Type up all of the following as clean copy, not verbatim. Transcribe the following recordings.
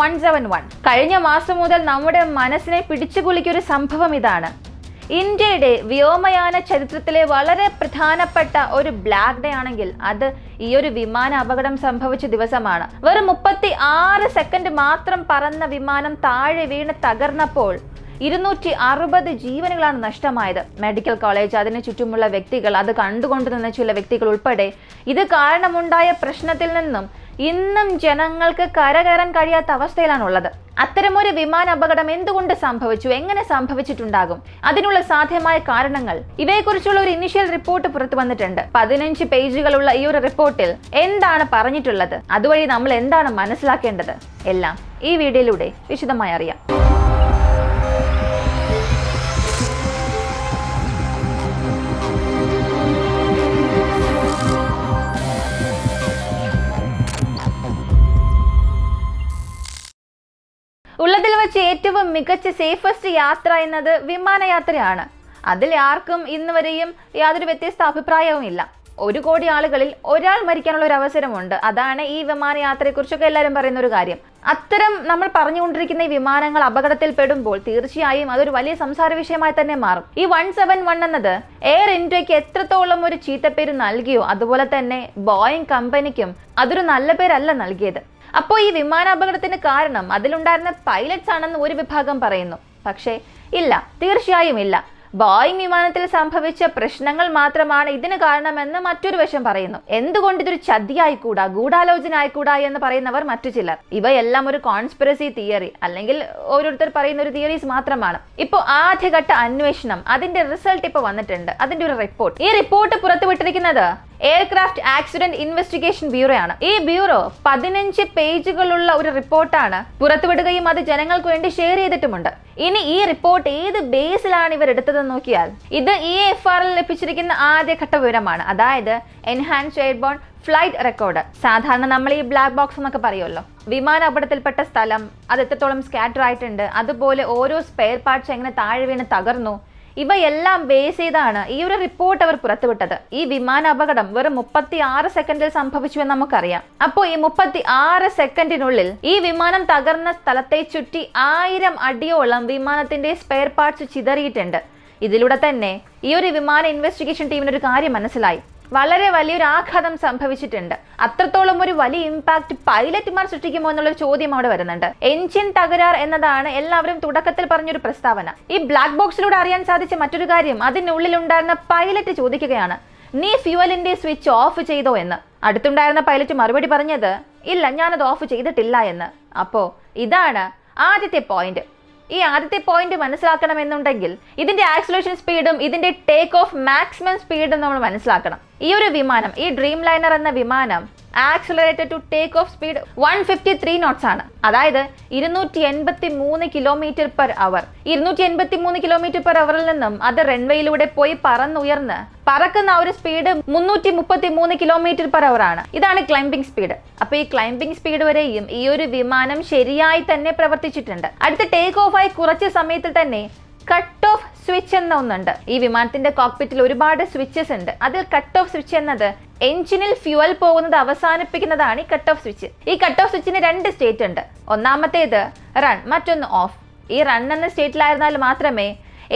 171. കഴിഞ്ഞ മാസം മുതൽ നമ്മുടെ മനസ്സിനെ പിടിച്ചുകുലുക്കിയൊരു സംഭവം ഇതാണ്. ഇന്ത്യയുടെ വ്യോമയാന ചരിത്രത്തിലെ വളരെ പ്രധാനപ്പെട്ട ഒരു ബ്ലാക്ക് ഡേ ആണെങ്കിൽ അത് ഈ ഒരു വിമാന അപകടം സംഭവിച്ച ദിവസമാണ്. വെറും 36 സെക്കൻഡ് മാത്രം പറന്ന വിമാനം താഴെ വീണ് തകർന്നപ്പോൾ 260 ജീവനുകളാണ് നഷ്ടമായത്. മെഡിക്കൽ കോളേജ്, അതിന് ചുറ്റുമുള്ള വ്യക്തികൾ, അത് കണ്ടുകൊണ്ടു നിന്ന ചില വ്യക്തികൾ ഉൾപ്പെടെ ഇത് കാരണമുണ്ടായ പ്രശ്നത്തിൽ നിന്നും ഇന്നും ജനങ്ങൾക്ക് കരകയറാൻ കഴിയാത്ത അവസ്ഥയിലാണുള്ളത്. അത്തരമൊരു വിമാന അപകടം എന്തുകൊണ്ട് സംഭവിച്ചു, എങ്ങനെ സംഭവിച്ചിട്ടുണ്ടാകും, അതിനുള്ള സാധ്യമായ കാരണങ്ങൾ, ഇവയെക്കുറിച്ചുള്ള ഒരു ഇനിഷ്യൽ റിപ്പോർട്ട് പുറത്തു വന്നിട്ടുണ്ട്. 15 പേജുകളുള്ള ഈ ഒരു റിപ്പോർട്ടിൽ എന്താണ് പറഞ്ഞിട്ടുള്ളത്, അതുവഴി നമ്മൾ എന്താണ് മനസ്സിലാക്കേണ്ടത്, എല്ലാം ഈ വീഡിയോയിലൂടെ വിശദമായി അറിയാം. ഉള്ളതിൽ വെച്ച് ഏറ്റവും മികച്ച സേഫസ്റ്റ് യാത്ര എന്നത് വിമാനയാത്രയാണ്. അതിൽ ആർക്കും ഇന്ന് വരെയും യാതൊരു വ്യത്യസ്ത അഭിപ്രായവും ഇല്ല. 1 കോടി ആളുകളിൽ ഒരാൾ മരിക്കാനുള്ള ഒരു അവസരമുണ്ട്. അതാണ് ഈ വിമാനയാത്രയെക്കുറിച്ചൊക്കെ എല്ലാവരും പറയുന്ന ഒരു കാര്യം. അത്തരം നമ്മൾ പറഞ്ഞുകൊണ്ടിരിക്കുന്ന ഈ വിമാനങ്ങൾ അപകടത്തിൽ പെടുമ്പോൾ തീർച്ചയായും അതൊരു വലിയ സംസാര വിഷയമായി തന്നെ മാറും. ഈ 171 എന്നത് എയർ ഇന്ത്യക്ക് എത്രത്തോളം ഒരു ചീത്തപ്പേര് നൽകിയോ അതുപോലെ തന്നെ ബോയിങ് കമ്പനിക്കും അതൊരു നല്ല പേരല്ല നൽകിയത്. അപ്പോൾ ഈ വിമാനാപകടത്തിന് കാരണം അതിലുണ്ടായിരുന്ന പൈലറ്റ്സ് ആണെന്ന് ഒരു വിഭാഗം പറയുന്നു. പക്ഷേ ഇല്ല, തീർച്ചയായും ഇല്ല. ബോയിങ് വിമാനത്തിൽ സംഭവിച്ച പ്രശ്നങ്ങൾ മാത്രമാണ് ഇതിന് കാരണമെന്ന് മറ്റൊരു വശം പറയുന്നു. എന്തുകൊണ്ട് ഇതൊരു ചതിയായിക്കൂടാ, ഗൂഢാലോചന ആയിക്കൂടാ എന്ന് പറയുന്നവർ മറ്റു ചിലർ. ഇവയെല്ലാം ഒരു കോൺസ്പിറസി തിയറി അല്ലെങ്കിൽ ഓരോരുത്തർ പറയുന്ന ഒരു തിയറീസ് മാത്രമാണ്. ഇപ്പോൾ ആദ്യഘട്ട അന്വേഷണം, അതിന്റെ റിസൾട്ട് ഇപ്പോൾ വന്നിട്ടുണ്ട്, അതിന്റെ ഒരു റിപ്പോർട്ട്. ഈ റിപ്പോർട്ട് പുറത്തുവിട്ടിരിക്കുന്നത് എയർക്രാഫ്റ്റ് ആക്സിഡന്റ് ഇൻവെസ്റ്റിഗേഷൻ ബ്യൂറോ ആണ്. ഈ ബ്യൂറോ 15 പേജുകളുള്ള ഒരു റിപ്പോർട്ടാണ് പുറത്തുവിടുകയും അത് ജനങ്ങൾക്ക് വേണ്ടി ഷെയർ ചെയ്തിട്ടുമുണ്ട്. ഇനി ഈ റിപ്പോർട്ട് ഏത് ബേസിലാണ് ഇവർ എടുത്തതെന്ന് നോക്കിയാൽ ഇത് EAFR ലഭിച്ചിരിക്കുന്ന ആദ്യഘട്ട വിവരമാണ്. അതായത് എൻഹാൻസ്ഡ് എയർബോൺ ഫ്ലൈറ്റ് റെക്കോർഡ്. സാധാരണ നമ്മൾ ഈ ബ്ലാക്ക് ബോക്സ് എന്നൊക്കെ പറയുമല്ലോ. വിമാന അപകടത്തിൽപ്പെട്ട സ്ഥലം, അത് എത്രത്തോളം സ്കാറ്റർ ആയിട്ടുണ്ട്, അതുപോലെ ഓരോ സ്പെയർ പാർട്സ് എങ്ങനെ താഴെ വീണ് തകർന്നു, ഇവയെല്ലാം ബേസ് ചെയ്താണ് ഈ ഒരു റിപ്പോർട്ട് അവർ പുറത്തുവിട്ടത്. ഈ വിമാന അപകടം വെറും 36 സെക്കൻഡിൽ സംഭവിച്ചു എന്ന് നമുക്കറിയാം. അപ്പോൾ ഈ 36 സെക്കൻഡിനുള്ളിൽ ഈ വിമാനം തകർന്ന സ്ഥലത്തെ ചുറ്റി 1000 അടിയോളം വിമാനത്തിന്റെ സ്പെയർ പാർട്സ് ചിതറിയിട്ടുണ്ട്. ഇതിലൂടെ തന്നെ ഈ ഒരു വിമാന ഇൻവെസ്റ്റിഗേഷൻ ടീമിന് ഒരു കാര്യം മനസ്സിലായി. വളരെ വലിയൊരു ആഘാതം സംഭവിച്ചിട്ടുണ്ട്. അത്രത്തോളം ഒരു വലിയ ഇമ്പാക്ട് പൈലറ്റുമാർ സൃഷ്ടിക്കുമോ എന്നുള്ളൊരു ചോദ്യം അവിടെ വരുന്നുണ്ട്. എൻജിൻ തകരാർ എന്നതാണ് എല്ലാവരും തുടക്കത്തിൽ പറഞ്ഞൊരു പ്രസ്താവന. ഈ ബ്ലാക്ക് ബോക്സിലൂടെ അറിയാൻ സാധിച്ച മറ്റൊരു കാര്യം, അതിനുള്ളിൽ ഉണ്ടായിരുന്ന പൈലറ്റ് ചോദിക്കുകയാണ്, നീ ഫ്യൂവലിന്റെ സ്വിച്ച് ഓഫ് ചെയ്തോ എന്ന്. അടുത്തുണ്ടായിരുന്ന പൈലറ്റ് മറുപടി പറഞ്ഞത്, ഇല്ല, ഞാനത് ഓഫ് ചെയ്തിട്ടില്ല എന്ന്. അപ്പോ ഇതാണ് ആദ്യത്തെ പോയിന്റ്. ഈ ആദ്യത്തെ പോയിന്റ് മനസ്സിലാക്കണമെന്നുണ്ടെങ്കിൽ ഇതിന്റെ ആക്സിലറേഷൻ സ്പീഡും ഇതിന്റെ ടേക്ക് ഓഫ് മാക്സിമം സ്പീഡും നമ്മൾ മനസ്സിലാക്കണം. ഈ ഒരു വിമാനം, ഈ ഡ്രീം ലൈനർ എന്ന വിമാനം accelerated to take off speed 153 knots ആണ്. അതായത് 283 km/h. 283 km/h നിന്നും അത് റൺവേയിലൂടെ പോയി പറന്നുയർന്ന് പറക്കുന്ന ഒരു സ്പീഡ് 333 km/h ആണ്. ഇതാണ് ക്ലൈംബിംഗ് സ്പീഡ്. അപ്പൊ ഈ ക്ലൈംബിംഗ് സ്പീഡ് വരെയും ഈ ഒരു വിമാനം ശരിയായി തന്നെ പ്രവർത്തിച്ചിട്ടുണ്ട്. അടുത്ത ടേക്ക് ഓഫ് ആയി കുറച്ച് സമയത്തിൽ തന്നെ കട്ട് ഓഫ് സ്വിച്ച് എന്ന ഒന്നുണ്ട്. ഈ വിമാനത്തിന്റെ കോക്പിറ്റിൽ ഒരുപാട് സ്വിച്ചസ് ഉണ്ട്. അതിൽ കട്ട് ഓഫ് സ്വിച്ച് എന്നത് എഞ്ചിനിൽ ഫ്യൂവൽ പോകുന്നത് അവസാനിപ്പിക്കുന്നതാണ് ഈ കട്ട് ഓഫ് സ്വിച്ച്. ഈ കട്ട് ഓഫ് സ്വിച്ചിന് 2 സ്റ്റേറ്റ് ഉണ്ട്. ഒന്നാമത്തേത് റൺ, മറ്റൊന്ന് ഓഫ്. ഈ റൺ എന്ന സ്റ്റേറ്റിലായിരുന്നാൽ മാത്രമേ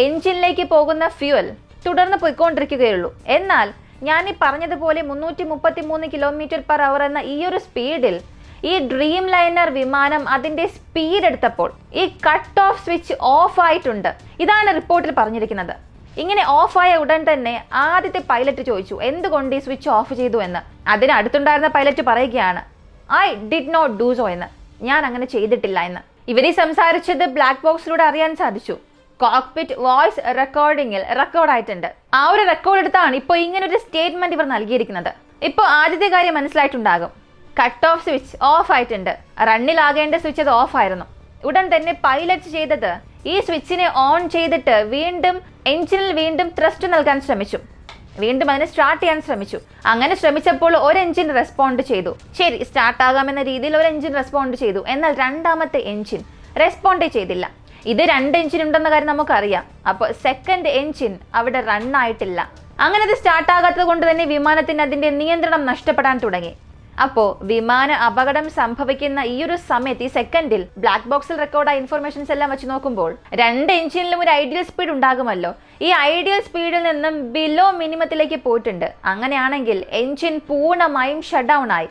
എഞ്ചിനിലേക്ക് പോകുന്ന ഫ്യൂവൽ തുടർന്ന് പോയിക്കൊണ്ടിരിക്കുകയുള്ളൂ. എന്നാൽ ഞാൻ ഈ പറഞ്ഞതുപോലെ 333 km/h എന്ന ഈ ഒരു സ്പീഡിൽ ഈ ഡ്രീം ലൈനർ വിമാനം അതിന്റെ സ്പീഡ് എടുത്തപ്പോൾ ഈ കട്ട് ഓഫ് സ്വിച്ച് ഓഫ് ആയിട്ടുണ്ട്. ഇതാണ് റിപ്പോർട്ടിൽ പറഞ്ഞിരിക്കുന്നത്. ഇങ്ങനെ ഓഫായ ഉടൻ തന്നെ ആദ്യത്തെ പൈലറ്റ് ചോദിച്ചു, എന്തുകൊണ്ട് ഈ സ്വിച്ച് ഓഫ് ചെയ്തു എന്ന്. അതിന് അടുത്തുണ്ടായിരുന്ന പൈലറ്റ് പറയുകയാണ്, I did not do so എന്ന്. ഞാൻ അങ്ങനെ ചെയ്തിട്ടില്ല എന്ന്. ഇവരെ സംസാരിച്ചത് ബ്ലാക്ക് ബോക്സിലൂടെ അറിയാൻ സാധിച്ചു. കോക്പിറ്റ് വോയിസ് റെക്കോർഡിംഗിൽ റെക്കോർഡായിട്ടുണ്ട്. ആ ഒരു റെക്കോർഡ് എടുത്താണ് ഇപ്പോൾ ഇങ്ങനെ ഒരു സ്റ്റേറ്റ്മെന്റ് ഇവർ നൽകിയിരിക്കുന്നത്. ഇപ്പോൾ ആദ്യത്തെ കാര്യം മനസ്സിലായിട്ടുണ്ടാകും, കട്ട് ഓഫ് സ്വിച്ച് ഓഫ് ആയിട്ടുണ്ട്. റണ്ണിലാകേണ്ട സ്വിച്ച് അത് ഓഫ് ആയിരുന്നു. ഉടൻ തന്നെ പൈലറ്റ് ചെയ്തത് ഈ സ്വിച്ചിനെ ഓൺ ചെയ്തിട്ട് വീണ്ടും എഞ്ചിനിൽ വീണ്ടും ത്രസ്റ്റ് നൽകാൻ ശ്രമിച്ചു. വീണ്ടും അതിനെ സ്റ്റാർട്ട് ചെയ്യാൻ ശ്രമിച്ചു. അങ്ങനെ ശ്രമിച്ചപ്പോൾ ഒരു എഞ്ചിൻ റെസ്പോണ്ട് ചെയ്തു. ശരി, സ്റ്റാർട്ട് ആകാമെന്ന രീതിയിൽ ഒരു എഞ്ചിൻ റെസ്പോണ്ട് ചെയ്തു. എന്നാൽ രണ്ടാമത്തെ എഞ്ചിൻ റെസ്പോണ്ട് ചെയ്തില്ല. ഇത് 2 എഞ്ചിൻ ഉണ്ടെന്ന കാര്യം നമുക്കറിയാം. അപ്പോൾ സെക്കൻഡ് എഞ്ചിൻ അവിടെ റൺ ആയിട്ടില്ല. അങ്ങനെ അത് സ്റ്റാർട്ട് ആകാത്തത് കൊണ്ട് തന്നെ വിമാനത്തിന് അതിന്റെ നിയന്ത്രണം നഷ്ടപ്പെടാൻ തുടങ്ങി. അപ്പോൾ വിമാന അപകടം സംഭവിക്കുന്ന ഈ ഒരു സമയത്ത്, ഈ സെക്കൻഡിൽ ബ്ലാക്ക് ബോക്സിൽ റെക്കോർഡായ ഇൻഫർമേഷൻസ് എല്ലാം വെച്ച് നോക്കുമ്പോൾ 2 എഞ്ചിനിലും ഒരു ഐഡിയൽ സ്പീഡ് ഉണ്ടാകുമല്ലോ. ഈ ഐഡിയൽ സ്പീഡിൽ നിന്നും ബിലോ മിനിമത്തിലേക്ക് പോയിട്ടുണ്ട്. അങ്ങനെയാണെങ്കിൽ എഞ്ചിൻ പൂർണ്ണമായും ഷട്ട് ഡൗൺ ആയി.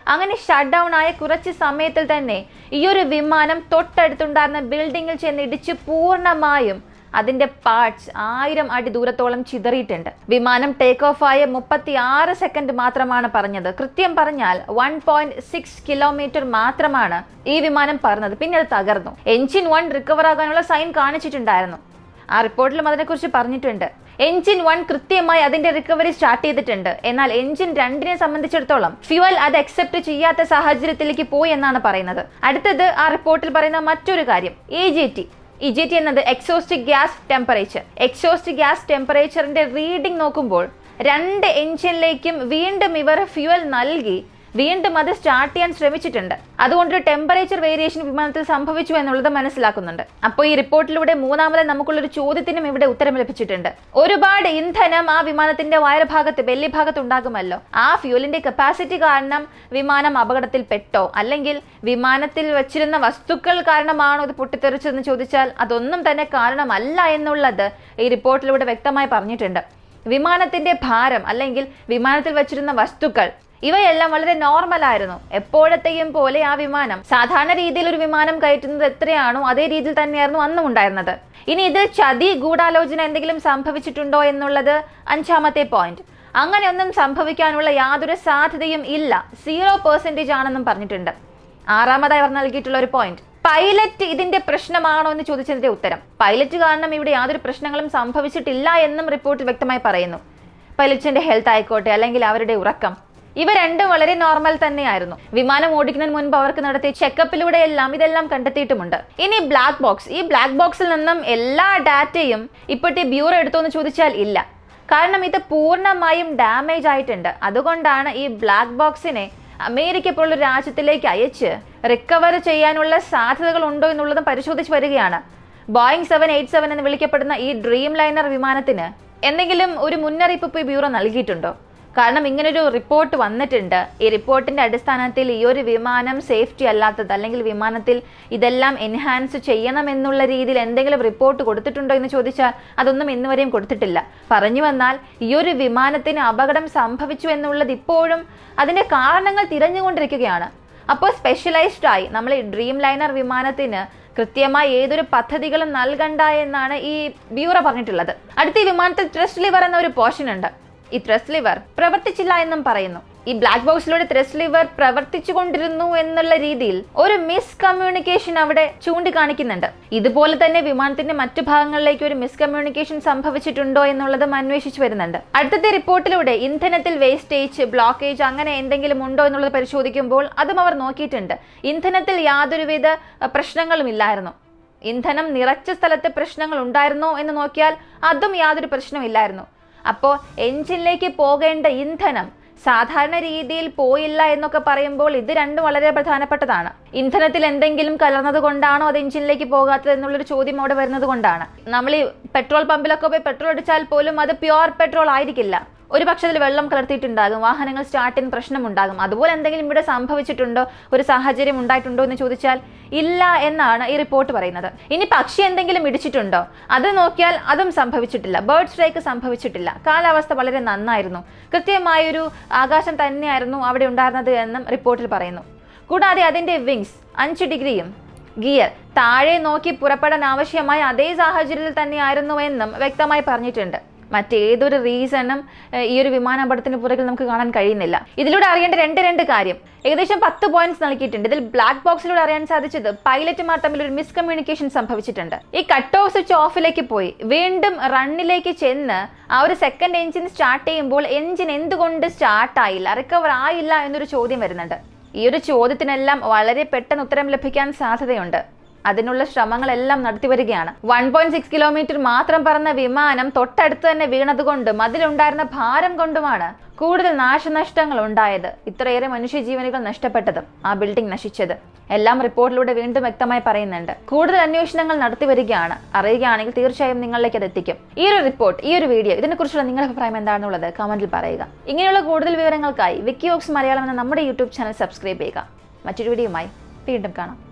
അങ്ങനെ ഷട്ട് ഡൗൺ ആയ കുറച്ച് സമയത്തിൽ തന്നെ ഈ ഒരു വിമാനം തൊട്ടടുത്തുണ്ടായിരുന്ന ബിൽഡിങ്ങിൽ ചെന്ന് ഇടിച്ച് പൂർണ്ണമായും അതിന്റെ പാർട്സ് 1000 അടി ദൂരത്തോളം ചിതറിയിട്ടുണ്ട്. വിമാനം ടേക്ക് ഓഫ് ആയ 36 സെക്കൻഡ് മാത്രമാണ് പറഞ്ഞത്. കൃത്യം പറഞ്ഞാൽ 1.6 കിലോമീറ്റർ മാത്രമാണ് ഈ വിമാനം പറന്നത്. പിന്നെ അത് തകർന്നു. എഞ്ചിൻ 1 റിക്കവർ ആകാനുള്ള സൈൻ കാണിച്ചിട്ടുണ്ടായിരുന്നു. ആ റിപ്പോർട്ടിലും അതിനെക്കുറിച്ച് പറഞ്ഞിട്ടുണ്ട്. എഞ്ചിൻ 1 കൃത്യമായി അതിന്റെ റിക്കവറി സ്റ്റാർട്ട് ചെയ്തിട്ടുണ്ട്. എന്നാൽ എഞ്ചിൻ 2നെ സംബന്ധിച്ചിടത്തോളം ഫ്യൂവൽ അത് അക്സെപ്റ്റ് ചെയ്യാത്ത സാഹചര്യത്തിലേക്ക് പോയി എന്നാണ് പറയുന്നത്. അടുത്തത് ആ റിപ്പോർട്ടിൽ പറയുന്ന മറ്റൊരു കാര്യം, EGT എന്നത് exhaust gas temperature. Exhaust gas ടെമ്പറേച്ചറിന്റെ റീഡിംഗ് നോക്കുമ്പോൾ 2 എഞ്ചിനിലേക്കും വീണ്ടും ഇവർ ഫ്യൂവൽ നൽകി വീണ്ടും അത് സ്റ്റാർട്ട് ചെയ്യാൻ ശ്രമിച്ചിട്ടുണ്ട്. അതുകൊണ്ടൊരു ടെമ്പറേച്ചർ വേരിയേഷൻ വിമാനത്തിൽ സംഭവിച്ചു എന്നുള്ളത് മനസ്സിലാക്കുന്നുണ്ട്. അപ്പോൾ ഈ റിപ്പോർട്ടിലൂടെ മൂന്നാമത് നമുക്കുള്ളൊരു ചോദ്യത്തിനും ഇവിടെ ഉത്തരം ലഭിച്ചിട്ടുണ്ട്. ഒരുപാട് ഇന്ധനം ആ വിമാനത്തിന്റെ വയർഭാഗത്ത്, ബെല്ലി ഭാഗത്ത് ഉണ്ടാകുമല്ലോ. ആ ഫ്യൂലിന്റെ കപ്പാസിറ്റി കാരണം വിമാനം അപകടത്തിൽ പെട്ടോ, അല്ലെങ്കിൽ വിമാനത്തിൽ വെച്ചിരുന്ന വസ്തുക്കൾ കാരണമാണോ ഇത് പൊട്ടിത്തെറിച്ചതെന്ന് ചോദിച്ചാൽ അതൊന്നും തന്നെ കാരണമല്ല എന്നുള്ളത് ഈ റിപ്പോർട്ടിലൂടെ വ്യക്തമായി പറഞ്ഞിട്ടുണ്ട്. വിമാനത്തിന്റെ ഭാരം അല്ലെങ്കിൽ വിമാനത്തിൽ വെച്ചിരുന്ന വസ്തുക്കൾ ഇവയെല്ലാം വളരെ നോർമൽ ആയിരുന്നു. എപ്പോഴത്തെയും പോലെ ആ വിമാനം സാധാരണ രീതിയിൽ ഒരു വിമാനം കയറ്റുന്നത് എത്രയാണോ അതേ രീതിയിൽ തന്നെയായിരുന്നു അന്നും ഉണ്ടായിരുന്നത്. ഇനി ഇതിൽ ചതി, ഗൂഢാലോചന എന്തെങ്കിലും സംഭവിച്ചിട്ടുണ്ടോ എന്നുള്ളത് 5ാമത്തെ പോയിന്റ്. അങ്ങനെയൊന്നും സംഭവിക്കാനുള്ള യാതൊരു സാധ്യതയും ഇല്ല, 0% ആണെന്നും പറഞ്ഞിട്ടുണ്ട്. 6ാമതായി അവർ നൽകിയിട്ടുള്ള ഒരു പോയിന്റ്, പൈലറ്റ് ഇതിന്റെ പ്രശ്നമാണോ എന്ന് ചോദിച്ചതിന്റെ ഉത്തരം, പൈലറ്റ് കാരണം ഇവിടെ യാതൊരു പ്രശ്നങ്ങളും സംഭവിച്ചിട്ടില്ല എന്നും റിപ്പോർട്ടിൽ വ്യക്തമായി പറയുന്നു. പൈലറ്റിന്റെ ഹെൽത്ത് ആയിക്കോട്ടെ അല്ലെങ്കിൽ അവരുടെ ഉറക്കം, ഇവ രണ്ടും വളരെ നോർമൽ തന്നെയായിരുന്നു. വിമാനം ഓടിക്കുന്നതിന് മുൻപ് അവർക്ക് നടത്തിയ ചെക്കപ്പിലൂടെ ഇതെല്ലാം കണ്ടെത്തിയിട്ടുമുണ്ട്. ഇനി ബ്ലാക്ക് ബോക്സ്, ഈ ബ്ലാക്ക് ബോക്സിൽ നിന്നും എല്ലാ ഡാറ്റയും ഇപ്പോഴത്തെ ബ്യൂറോ എടുത്തോ എന്ന് ചോദിച്ചാൽ ഇല്ല. കാരണം ഇത് പൂർണ്ണമായും ഡാമേജ് ആയിട്ടുണ്ട്. അതുകൊണ്ടാണ് ഈ ബ്ലാക്ക് ബോക്സിനെ അമേരിക്ക പോലുള്ള രാജ്യത്തിലേക്ക് അയച്ച് റിക്കവർ ചെയ്യാനുള്ള സാധ്യതകൾ ഉണ്ടോ എന്നുള്ളതും പരിശോധിച്ച് വരികയാണ്. ബോയിങ് 787 എന്ന് വിളിക്കപ്പെടുന്ന ഈ ഡ്രീം ലൈനർ വിമാനത്തിന് എന്തെങ്കിലും ഒരു മുന്നറിയിപ്പ് ബ്യൂറോ നൽകിയിട്ടുണ്ടോ? കാരണം ഇങ്ങനൊരു റിപ്പോർട്ട് വന്നിട്ടുണ്ട്. ഈ റിപ്പോർട്ടിന്റെ അടിസ്ഥാനത്തിൽ ഈ ഒരു വിമാനം സേഫ്റ്റി അല്ലാത്തത്, അല്ലെങ്കിൽ വിമാനത്തിൽ ഇതെല്ലാം എൻഹാൻസ് ചെയ്യണമെന്നുള്ള രീതിയിൽ എന്തെങ്കിലും റിപ്പോർട്ട് കൊടുത്തിട്ടുണ്ടോ എന്ന് ചോദിച്ചാൽ അതൊന്നും ഇന്നുവരെയും കൊടുത്തിട്ടില്ല. പറഞ്ഞു വന്നാൽ ഈ ഒരു വിമാനത്തിന് അപകടം സംഭവിച്ചു എന്നുള്ളത് ഇപ്പോഴും അതിന്റെ കാരണങ്ങൾ തിരഞ്ഞുകൊണ്ടിരിക്കുകയാണ്. അപ്പോൾ സ്പെഷ്യലൈസ്ഡ് ആയി നമ്മൾ ഈ ഡ്രീം ലൈനർ വിമാനത്തിന് കൃത്യമായി ഏതൊരു പദ്ധതികളും നൽകണ്ട എന്നാണ് ഈ ബ്യൂറോ പറഞ്ഞിട്ടുള്ളത്. അടുത്ത ഈ വിമാനത്തിൽ ത്രസ്റ്റ് ലിവർ എന്ന ഒരു പോർഷൻ ഉണ്ട്. ഈ ത്രസ്റ്റ് ലിവർ പ്രവർത്തിച്ചില്ല എന്നും പറയുന്നു. ഈ ബ്ലാക്ക് ബോക്സിലൂടെ ത്രസ്റ്റ് ലിവർ പ്രവർത്തിച്ചു കൊണ്ടിരുന്നു എന്നുള്ള രീതിയിൽ ഒരു മിസ്കമ്മ്യൂണിക്കേഷൻ അവിടെ ചൂണ്ടിക്കാണിക്കുന്നുണ്ട്. ഇതുപോലെ തന്നെ വിമാനത്തിന്റെ മറ്റു ഭാഗങ്ങളിലേക്ക് ഒരു മിസ്കമ്മ്യൂണിക്കേഷൻ സംഭവിച്ചിട്ടുണ്ടോ എന്നുള്ളതും അന്വേഷിച്ചു വരുന്നുണ്ട്. അടുത്തത്തെ റിപ്പോർട്ടിലൂടെ ഇന്ധനത്തിൽ വേസ്റ്റേജ്, ബ്ലോക്കേജ് അങ്ങനെ എന്തെങ്കിലും ഉണ്ടോ എന്നുള്ളത് പരിശോധിക്കുമ്പോൾ അതും അവർ നോക്കിയിട്ടുണ്ട്. ഇന്ധനത്തിൽ യാതൊരുവിധ പ്രശ്നങ്ങളും ഇല്ലായിരുന്നു. ഇന്ധനം നിറച്ച സ്ഥലത്ത് പ്രശ്നങ്ങൾ ഉണ്ടായിരുന്നോ എന്ന് നോക്കിയാൽ അതും യാതൊരു പ്രശ്നമില്ലായിരുന്നു. അപ്പോൾ എഞ്ചിനിലേക്ക് പോകേണ്ട ഇന്ധനം സാധാരണ രീതിയിൽ പോയില്ല എന്നൊക്കെ പറയുമ്പോൾ ഇത് രണ്ടും വളരെ പ്രധാനപ്പെട്ടതാണ്. ഇന്ധനത്തിൽ എന്തെങ്കിലും കലർന്നത് കൊണ്ടാണോ അത് എഞ്ചിനിലേക്ക് പോകാത്തത് എന്നുള്ളൊരു ചോദ്യം അവിടെ വരുന്നത് കൊണ്ടാണ്. നമ്മൾ ഈ പെട്രോൾ പമ്പിലൊക്കെ പോയി പെട്രോൾ അടിച്ചാൽ പോലും അത് പ്യുവർ പെട്രോൾ ആയിരിക്കില്ല. ഒരു പക്ഷേ അതിൽ വെള്ളം കലർത്തിയിട്ടുണ്ടാകും, വാഹനങ്ങൾ സ്റ്റാർട്ടിന് പ്രശ്നമുണ്ടാകും. അതുപോലെ എന്തെങ്കിലും ഇവിടെ സംഭവിച്ചിട്ടുണ്ടോ, ഒരു സാഹചര്യം ഉണ്ടായിട്ടുണ്ടോ എന്ന് ചോദിച്ചാൽ ഇല്ല എന്നാണ് ഈ റിപ്പോർട്ട് പറയുന്നത്. ഇനി പക്ഷി എന്തെങ്കിലും ഇടിച്ചിട്ടുണ്ടോ, അത് നോക്കിയാൽ അതും സംഭവിച്ചിട്ടില്ല. ബേർഡ് സ്ട്രൈക്ക് സംഭവിച്ചിട്ടില്ല. കാലാവസ്ഥ വളരെ നന്നായിരുന്നു. കൃത്യമായൊരു ആകാശം തന്നെയായിരുന്നു അവിടെ ഉണ്ടായിരുന്നത് എന്നും റിപ്പോർട്ടിൽ പറയുന്നു. കൂടാതെ അതിന്റെ വിങ്സ് 5 ഡിഗ്രിയും ഗിയർ താഴെ നോക്കി പുറപ്പെടാൻ ആവശ്യമായ അതേ സാഹചര്യത്തിൽ തന്നെയായിരുന്നു എന്നും വ്യക്തമായി പറഞ്ഞിട്ടുണ്ട്. മറ്റേതൊരു റീസണും ഈ ഒരു വിമാനാപകടത്തിന് പുറകിൽ നമുക്ക് കാണാൻ കഴിയുന്നില്ല. ഇതിലൂടെ അറിയേണ്ട രണ്ട് കാര്യം, ഏകദേശം 10 പോയിന്റ്സ് നൽകിയിട്ടുണ്ട്. ഇതിൽ ബ്ലാക്ക് ബോക്സിലൂടെ അറിയാൻ സാധിച്ചത് പൈലറ്റുമാർ തമ്മിൽ ഒരു മിസ്കമ്മ്യൂണിക്കേഷൻ സംഭവിച്ചിട്ടുണ്ട്. ഈ കട്ട് ഓഫ് സ്വിച്ച് ഓഫിലേക്ക് പോയി വീണ്ടും റണ്ണിലേക്ക് ചെന്ന് ആ ഒരു സെക്കൻഡ് എഞ്ചിൻ സ്റ്റാർട്ട് ചെയ്യുമ്പോൾ എഞ്ചിൻ എന്തുകൊണ്ട് സ്റ്റാർട്ട് ആയില്ല, റിക്കവർ ആയില്ല എന്നൊരു ചോദ്യം വരുന്നുണ്ട്. ഈ ഒരു ചോദ്യത്തിനെല്ലാം വളരെ പെട്ടെന്ന് ഉത്തരം ലഭിക്കാൻ സാധ്യതയുണ്ട്. അതിനുള്ള ശ്രമങ്ങളെല്ലാം നടത്തിവരികയാണ്. 1.6 കിലോമീറ്റർ മാത്രം പറന്ന വിമാനം തൊട്ടടുത്ത് തന്നെ വീണതുകൊണ്ടും അതിലുണ്ടായിരുന്ന ഭാരം കൊണ്ടുമാണ് കൂടുതൽ നാശനഷ്ടങ്ങൾ ഉണ്ടായത്. ഇത്രയേറെ മനുഷ്യജീവനുകൾ നഷ്ടപ്പെട്ടതും ആ ബിൽഡിംഗ് നശിച്ചത് എല്ലാം റിപ്പോർട്ടിലൂടെ വീണ്ടും വ്യക്തമായി പറയുന്നുണ്ട്. കൂടുതൽ അന്വേഷണങ്ങൾ നടത്തിവരികയാണ്. അറിയുകയാണെങ്കിൽ തീർച്ചയായും നിങ്ങളിലേക്ക് അത് എത്തിക്കും. ഈ ഒരു റിപ്പോർട്ട്, ഈ ഒരു വീഡിയോ, ഇതിനെക്കുറിച്ചുള്ള നിങ്ങളുടെ അഭിപ്രായം എന്താണെന്നുള്ളത് കമന്റിൽ പറയുക. ഇങ്ങനെയുള്ള കൂടുതൽ വിവരങ്ങൾക്കായി വിക്കിവോക്സ് മലയാളം എന്ന നമ്മുടെ യൂട്യൂബ് ചാനൽ സബ്സ്ക്രൈബ് ചെയ്യുക. മറ്റൊരു വീഡിയോയുമായി വീണ്ടും കാണാം.